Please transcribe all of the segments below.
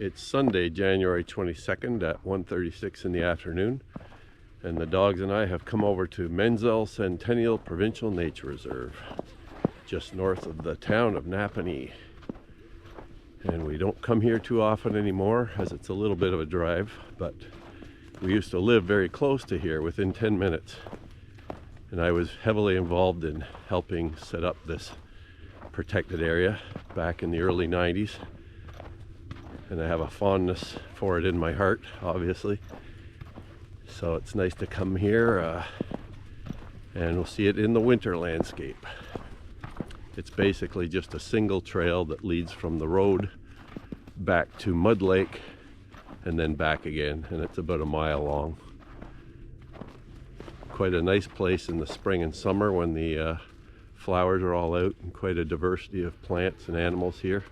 It's Sunday, January 22nd at 1:36 in the afternoon, and the dogs and I have come over to Menzel Centennial Provincial Nature Reserve, just north of the town of Napanee. And we don't come here too often anymore, as it's a little bit of a drive, but we used to live very close to here, within 10 minutes. And I was heavily involved in helping set up this protected area back in the early 90s. And I have a fondness for it in my heart, obviously. So it's nice to come here and we'll see it in the winter landscape. It's basically just a single trail that leads from the road back to Mud Lake and then back again, and it's about a mile long. Quite a nice place in the spring and summer when the flowers are all out, and quite a diversity of plants and animals here.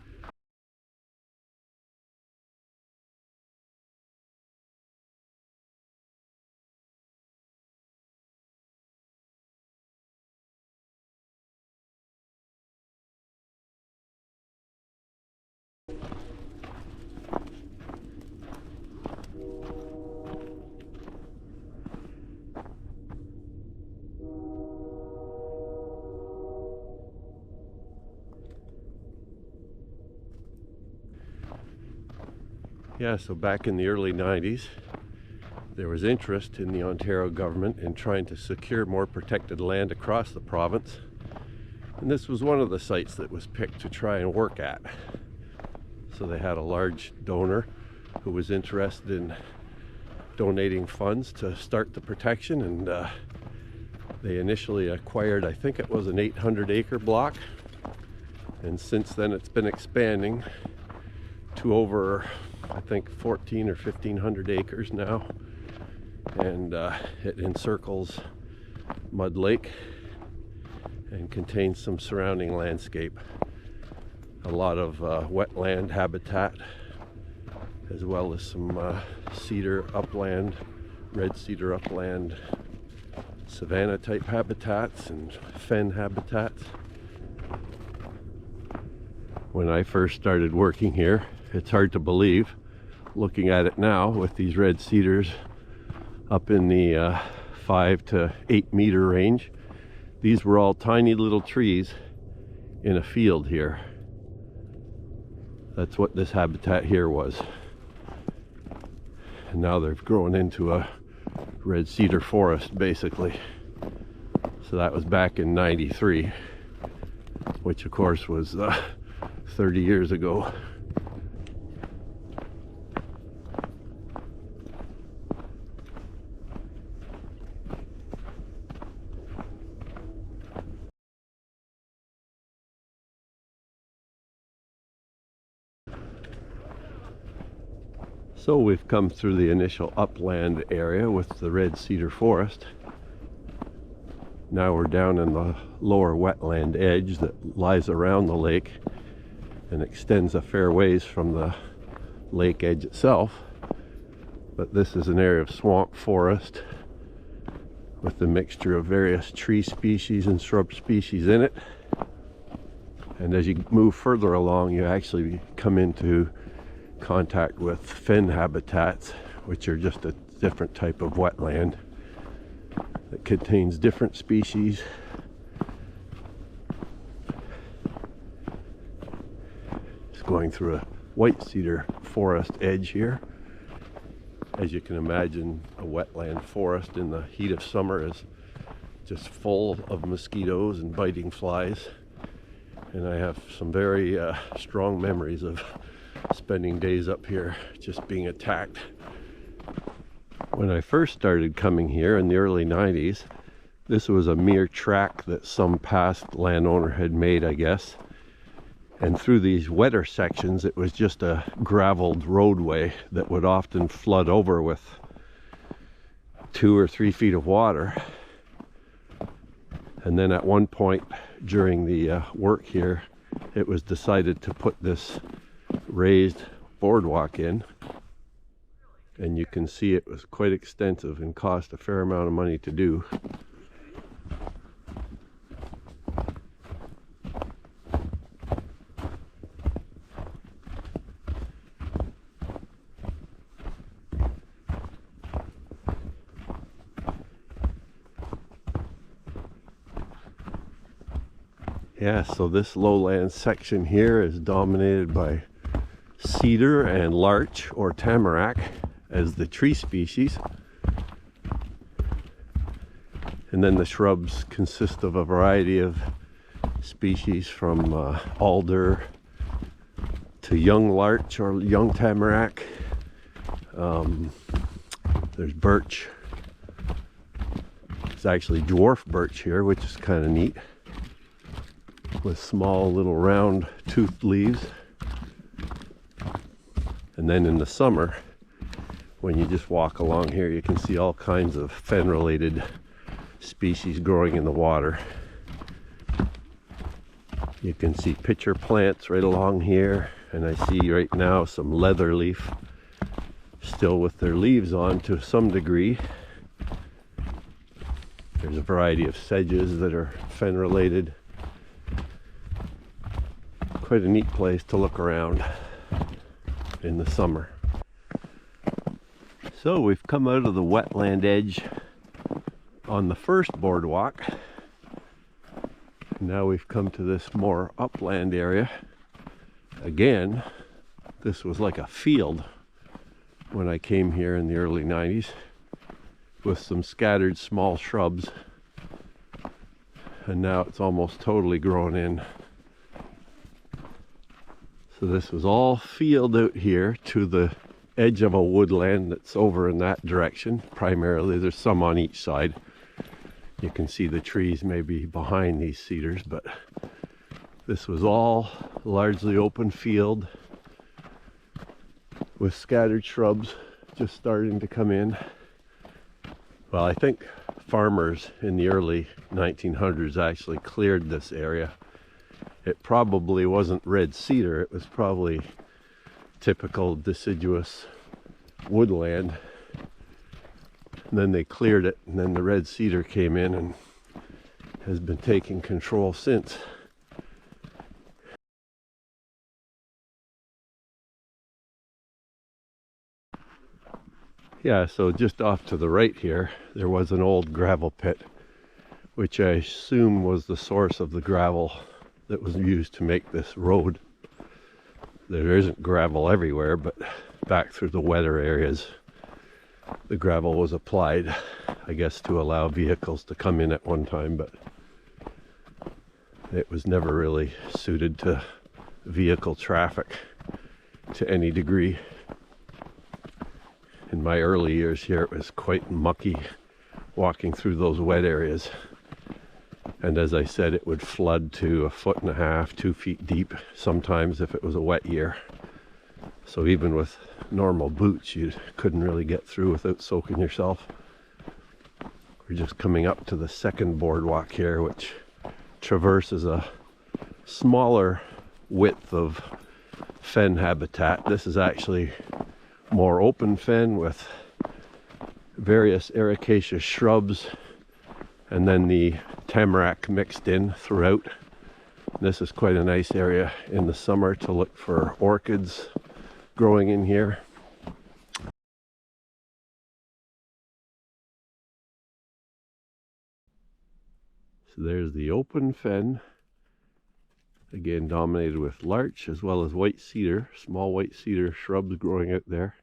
Yeah, so back in the early 90s, there was interest in the Ontario government in trying to secure more protected land across the province. And this was one of the sites that was picked to try and work at. So they had a large donor who was interested in donating funds to start the protection, and they initially acquired, I think it was an 800-acre block. And since then it's been expanding to over, I think, 14 or 1500 acres now, and it encircles Mud Lake and contains some surrounding landscape, a lot of wetland habitat, as well as some cedar upland, red cedar upland, savanna type habitats and fen habitats. When I first started working here, it's hard to believe, looking at it now with these red cedars up in the 5 to 8 meter range. These were all tiny little trees in a field here. That's what this habitat here was. And now they've grown into a red cedar forest, basically. So that was back in 93, which of course was 30 years ago. So we've come through the initial upland area with the red cedar forest. Now we're down in the lower wetland edge that lies around the lake and extends a fair ways from the lake edge itself. But this is an area of swamp forest with a mixture of various tree species and shrub species in it. And as you move further along, you actually come into contact with fen habitats, which are just a different type of wetland that contains different species. It's going through a white cedar forest edge here. As you can imagine, a wetland forest in the heat of summer is just full of mosquitoes and biting flies. And I have some very strong memories of spending days up here just being attacked. When I first started coming here in the early 90s, this was a mere track that some past landowner had made, I guess. And through these wetter sections, it was just a graveled roadway that would often flood over with 2 or 3 feet of water. And then at one point during the work here, it was decided to put this raised boardwalk in, and you can see it was quite extensive and cost a fair amount of money to do. Yeah, so this lowland section here is dominated by cedar and larch or tamarack as the tree species. And then the shrubs consist of a variety of species from alder to young larch or young tamarack. There's birch. It's actually dwarf birch here, which is kind of neat, with small little round toothed leaves. And then in the summer, when you just walk along here, you can see all kinds of fen-related species growing in the water. You can see pitcher plants right along here, and I see right now some leather leaf still with their leaves on to some degree. There's a variety of sedges that are fen-related. Quite a neat place to look around in the summer. So we've come out of the wetland edge on the first boardwalk. Now we've come to this more upland area. Again, this was like a field when I came here in the early 90s, with some scattered small shrubs, and now it's almost totally grown in. So this was all field out here to the edge of a woodland that's over in that direction. Primarily, there's some on each side. You can see the trees maybe behind these cedars, but this was all largely open field with scattered shrubs just starting to come in. Well, I think farmers in the early 1900s actually cleared this area. It probably wasn't red cedar, it was probably typical deciduous woodland. And then they cleared it, and then the red cedar came in and has been taking control since. Yeah, so just off to the right here, there was an old gravel pit, which I assume was the source of the gravel that was used to make this road. There isn't gravel everywhere, but back through the wetter areas, the gravel was applied, I guess, to allow vehicles to come in at one time, but it was never really suited to vehicle traffic to any degree. In my early years here, it was quite mucky walking through those wet areas. And as I said, it would flood to 1.5 feet, 2 feet deep sometimes if it was a wet year. So even with normal boots, you couldn't really get through without soaking yourself. We're just coming up to the second boardwalk here, which traverses a smaller width of fen habitat. This is actually more open fen with various ericaceous shrubs, and then the tamarack mixed in throughout. This is quite a nice area in the summer to look for orchids growing in here. So there's the open fen, again dominated with larch as well as white cedar, small white cedar shrubs growing out there.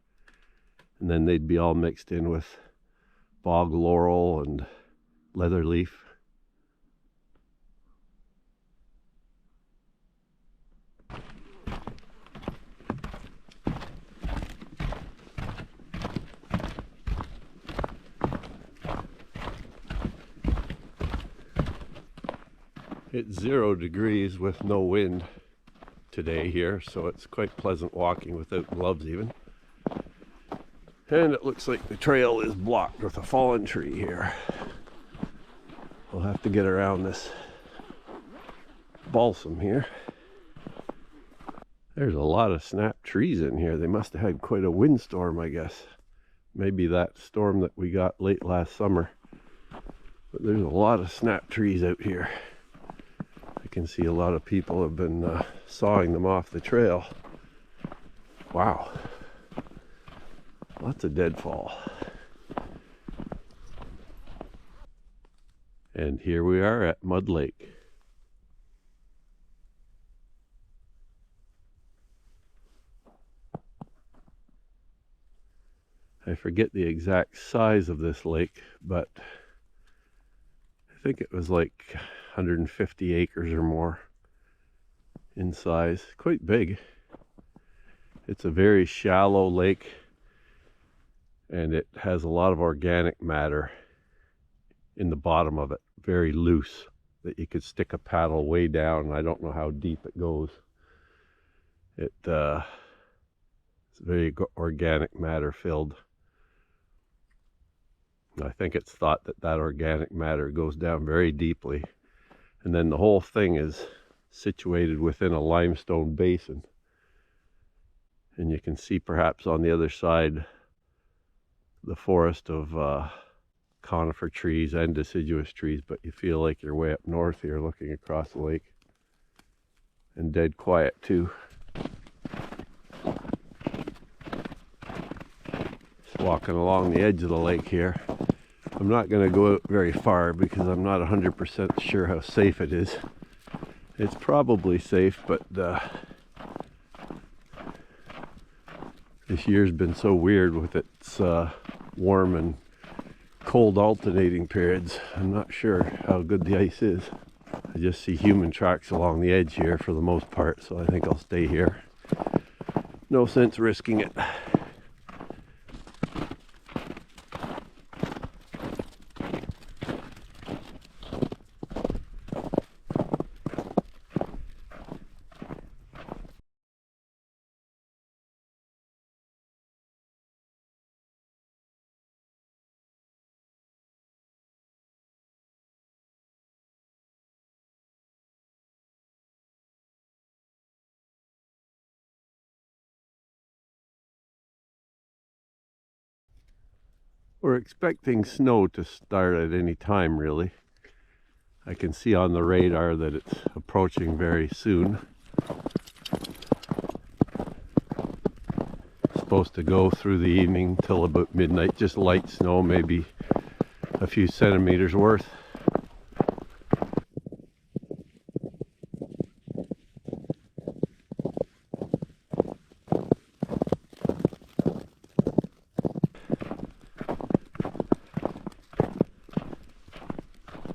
And then they'd be all mixed in with bog laurel and leather leaf. It's 0 degrees with no wind today here, so it's quite pleasant walking without gloves even. And it looks like the trail is blocked with a fallen tree here. We'll have to get around this balsam here. There's a lot of snap trees in here. They must have had quite a windstorm, I guess. Maybe that storm that we got late last summer. But there's a lot of snap trees out here. I can see a lot of people have been sawing them off the trail. Wow. Lots of deadfall. And here we are at Mud Lake. I forget the exact size of this lake, but I think it was like 150 acres or more in size. Quite big. It's a very shallow lake, and it has a lot of organic matter in the bottom of it, very loose, that you could stick a paddle way down, and I don't know how deep it goes. It's very organic matter filled. I think it's thought that that organic matter goes down very deeply, and then the whole thing is situated within a limestone basin. And you can see perhaps on the other side the forest of conifer trees and deciduous trees, but you feel like you're way up north here looking across the lake. And dead quiet too. Just walking along the edge of the lake here. I'm not going to go out very far because I'm not 100% sure how safe it is. It's probably safe, but this year's been so weird with its warm and cold alternating periods. I'm not sure how good the ice is. I just see human tracks along the edge here for the most part, so I think I'll stay here. No sense risking it. We're expecting snow to start at any time, really. I can see on the radar that it's approaching very soon. It's supposed to go through the evening till about midnight, just light snow, maybe a few centimeters worth.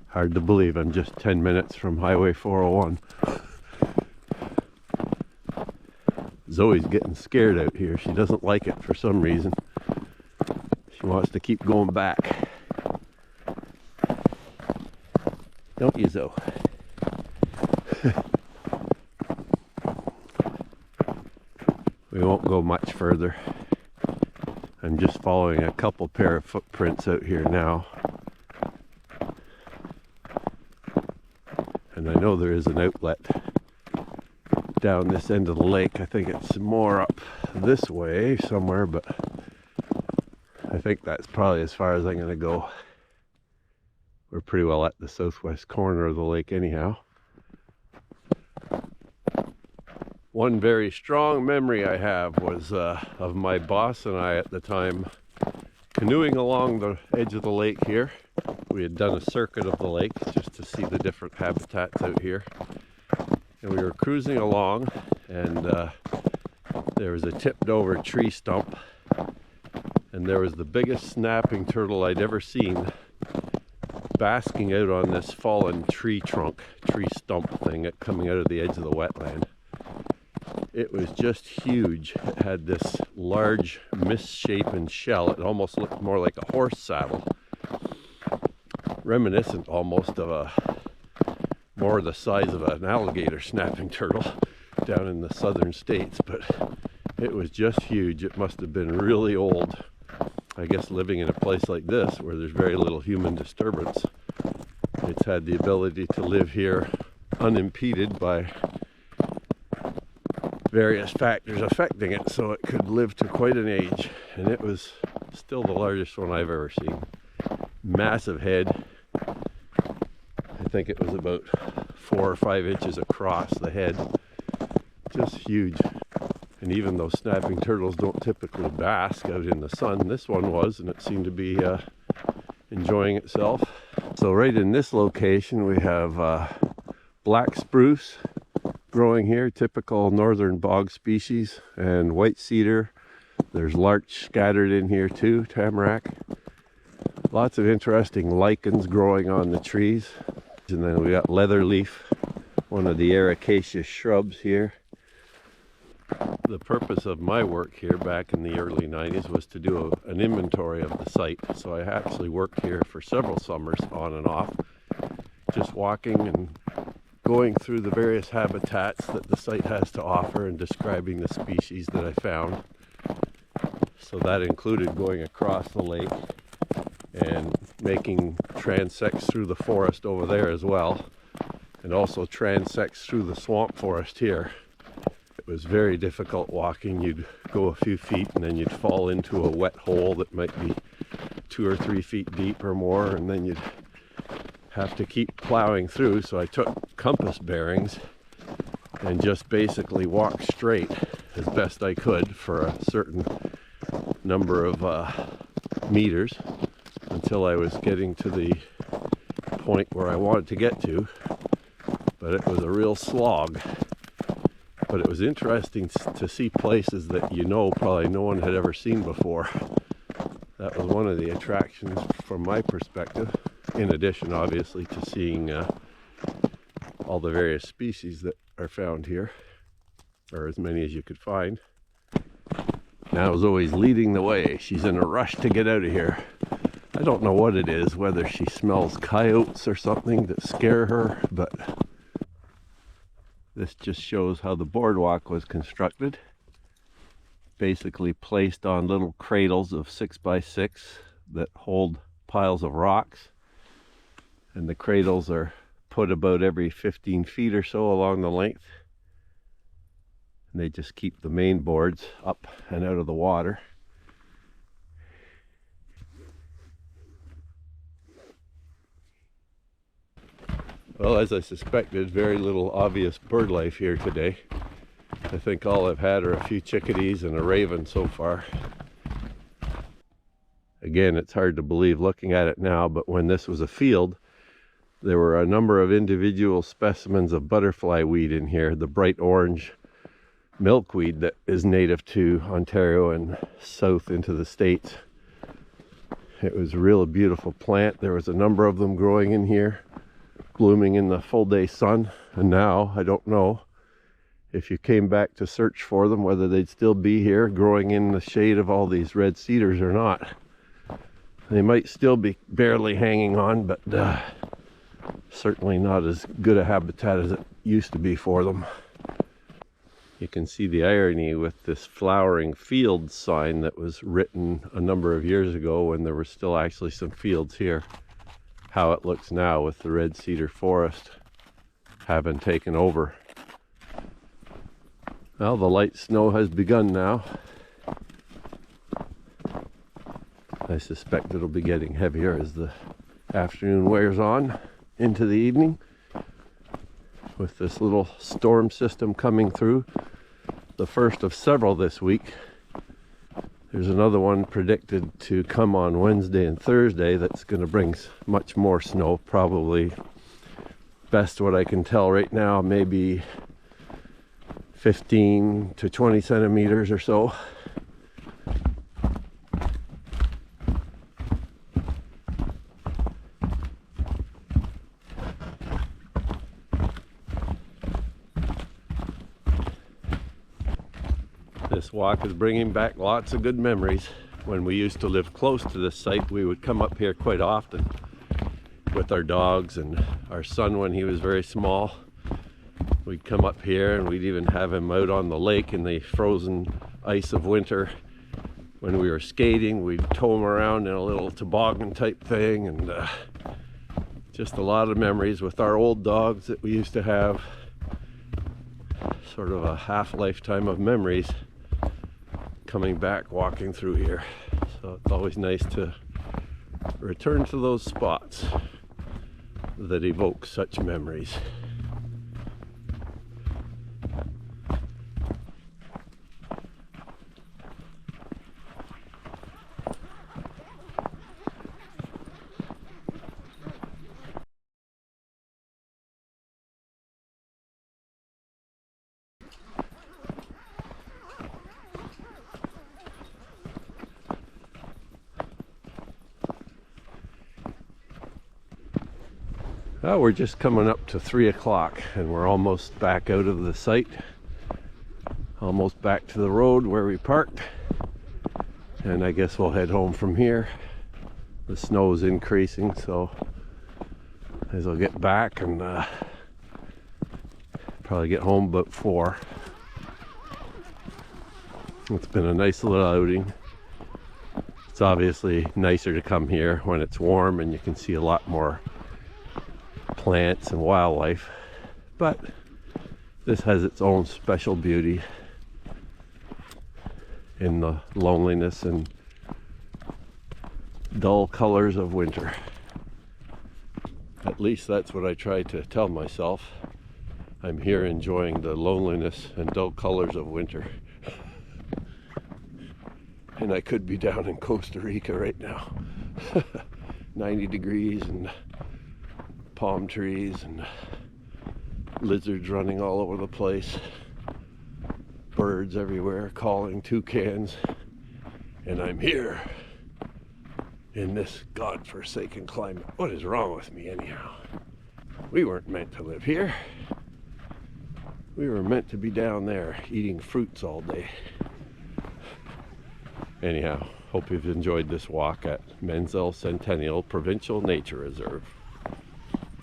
Hard to believe I'm just 10 minutes from Highway 401. Zoe's getting scared out here. She doesn't like it for some reason. She wants to keep going back. Don't you, Zoe? We won't go much further. I'm just following a couple pair of footprints out here now. And I know there is an outlet down this end of the lake. I think it's more up this way somewhere, but I think that's probably as far as I'm going to go. We're pretty well at the southwest corner of the lake anyhow. One very strong memory I have was of my boss and I at the time canoeing along the edge of the lake here. We had done a circuit of the lake just to see the different habitats out here. And we were cruising along, and there was a tipped over tree stump, and there was the biggest snapping turtle I'd ever seen basking out on this fallen tree stump thing coming out of the edge of the wetland. It was just huge. It had this large misshapen shell. It almost looked more like a horse saddle, reminiscent almost of more the size of an alligator snapping turtle down in the southern states, but it was just huge. It must have been really old. I guess living in a place like this where there's very little human disturbance, it's had the ability to live here unimpeded by various factors affecting it, so it could live to quite an age. And it was still the largest one I've ever seen. Massive head. I think it was about 4 or 5 inches across the head. Just huge. And even though snapping turtles don't typically bask out in the sun, this one was, and it seemed to be enjoying itself. So right in this location we have black spruce growing here, typical northern bog species, and white cedar, There's larch scattered in here too, tamarack. Lots of interesting lichens growing on the trees. And then we got leatherleaf, one of the ericaceous shrubs here. The purpose of my work here back in the early 90s was to do an inventory of the site. So I actually worked here for several summers on and off, just walking and going through the various habitats that the site has to offer and describing the species that I found. So that included going across the lake and making transects through the forest over there as well, and also transects through the swamp forest here. It was very difficult walking. You'd go a few feet and then you'd fall into a wet hole that might be 2 or 3 feet deep or more, and then you'd have to keep plowing through. So I took compass bearings and just basically walked straight as best I could for a certain number of meters until I was getting to the point where I wanted to get to. But it was a real slog. But it was interesting to see places that probably no one had ever seen before. That was one of the attractions from my perspective, in addition obviously to seeing all the various species that are found here, or as many as you could find. Now is always leading the way. She's in a rush to get out of here. I don't know what it is, whether she smells coyotes or something that scare her, but this just shows how the boardwalk was constructed. Basically placed on little cradles of 6x6 that hold piles of rocks. And the cradles are put about every 15 feet or so along the length. And they just keep the main boards up and out of the water. Well, as I suspected, very little obvious bird life here today. I think all I've had are a few chickadees and a raven so far. Again, it's hard to believe looking at it now, but when this was a field, there were a number of individual specimens of butterfly weed in here, the bright orange milkweed that is native to Ontario and south into the States. It was a real beautiful plant. There was a number of them growing in here, blooming in the full day sun. And now, I don't know if you came back to search for them, whether they'd still be here growing in the shade of all these red cedars or not. They might still be barely hanging on, but certainly not as good a habitat as it used to be for them. You can see the irony with this flowering fields sign that was written a number of years ago when there were still actually some fields here. How it looks now with the red cedar forest having taken over. Well, the light snow has begun now. I suspect it'll be getting heavier as the afternoon wears on into the evening. With this little storm system coming through, the first of several this week. There's another one predicted to come on Wednesday and Thursday that's going to bring much more snow, probably, best what I can tell right now, maybe 15 to 20 centimeters or so. This walk is bringing back lots of good memories. When we used to live close to this site, we would come up here quite often with our dogs and our son when he was very small. We'd come up here and we'd even have him out on the lake in the frozen ice of winter. When we were skating, we'd tow him around in a little toboggan type thing, and just a lot of memories with our old dogs that we used to have. Sort of a half lifetime of memories coming back walking through here. So it's always nice to return to those spots that evoke such memories. Well, we're just coming up to 3 o'clock and we're almost back out of the site. Almost back to the road where we parked. And I guess we'll head home from here. The snow is increasing, so as I'll get back and probably get home about 4. It's been a nice little outing. It's obviously nicer to come here when it's warm and you can see a lot more plants and wildlife, but this has its own special beauty in the loneliness and dull colors of winter. At least that's what I try to tell myself. I'm here enjoying the loneliness and dull colors of winter. And I could be down in Costa Rica right now. 90 degrees and palm trees and lizards running all over the place. Birds everywhere calling, toucans. And I'm here in this godforsaken climate. What is wrong with me anyhow? We weren't meant to live here. We were meant to be down there eating fruits all day. Anyhow, hope you've enjoyed this walk at Menzel Centennial Provincial Nature Reserve,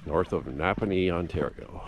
north of Napanee, Ontario.